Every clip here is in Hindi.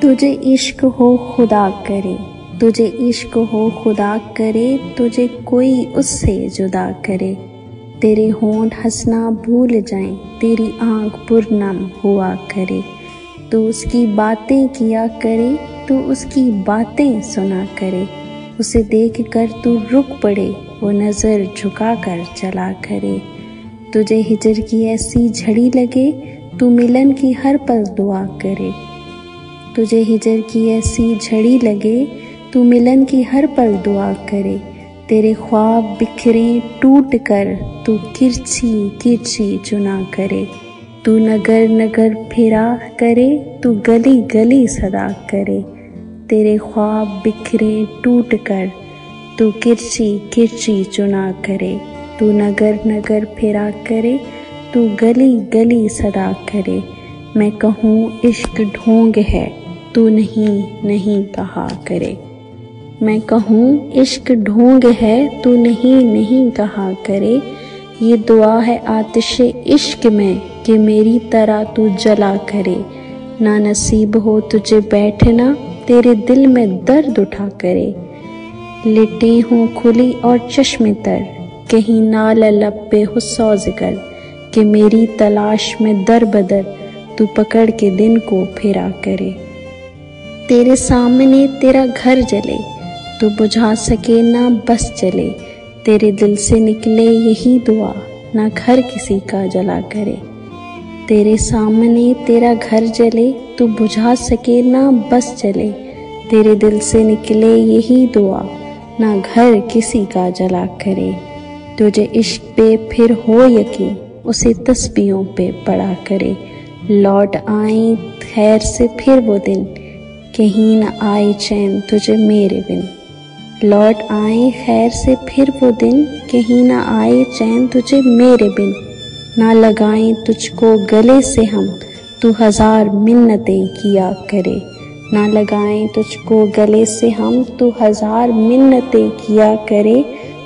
तुझे इश्क हो खुदा करे, तुझे इश्क हो खुदा करे, तुझे कोई उससे जुदा करे। तेरे होंठ हंसना भूल जाएं, तेरी आँख पुरनम हुआ करे। तू उसकी बातें किया करे, तू उसकी बातें सुना करे। उसे देख कर तू रुक पड़े, वो नज़र झुका कर चला करे। तुझे हिजर की ऐसी झड़ी लगे, तू मिलन की हर पल दुआ करे। तुझे हिजर की ऐसी झड़ी लगे, तू मिलन की हर पल दुआ करे। तेरे ख्वाब बिखरे टूट कर, तू किरछी किरछी चुना करे। तू नगर नगर फिरा करे, तू गली गली सदा करे। तेरे ख्वाब बिखरे टूट कर, तू किरछी किरछी चुना करे। तू नगर नगर फिरा करे, तू गली गली सदा करे। मैं कहूँ इश्क ढोंग है, तू नहीं नहीं कहा करे। मैं कहूँ इश्क ढोंग है, तू नहीं नहीं कहा करे। ये दुआ है आतिशे इश्क में कि मेरी तरह तू जला करे। ना नसीब हो तुझे बैठना, तेरे दिल में दर्द उठा करे। लिटे हूँ खुली और चश्मे तर, कहीं नाल लब पे हो सौ जिक्र कि मेरी तलाश में दर बदर तू पकड़ के दिन को फेरा करे। तेरे सामने तेरा घर जले, तू बुझा सके ना बस जले। तेरे दिल से निकले यही दुआ, ना घर किसी का जला करे। तेरे सामने तेरा घर जले, तू बुझा सके ना बस जले। तेरे दिल से निकले यही दुआ, ना घर किसी का जला करे। तुझे इश्क पे फिर हो यकीन, उसे तस्बीहों पे पड़ा करे। लौट आए खैर से फिर वो दिन, कहीं न आए चैन तुझे मेरे बिन। लौट आए खैर से फिर वो दिन, कहीं न आए चैन तुझे मेरे बिन। ना लगाएं तुझको गले से हम, तू हजार मिन्नतें किया करे। ना लगाएं तुझको गले से हम, तू हजार मिन्नतें किया करे।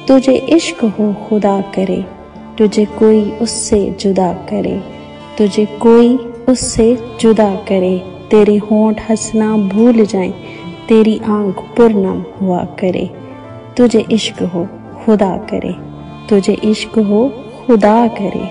तुझे इश्क हो खुदा करे, तुझे कोई उससे जुदा करे। तुझे कोई उससे जुदा करे। तेरे होंठ हंसना भूल जाएं, तेरी आँख पुरनम हुआ करे। तुझे इश्क हो खुदा करे, तुझे इश्क हो खुदा करे।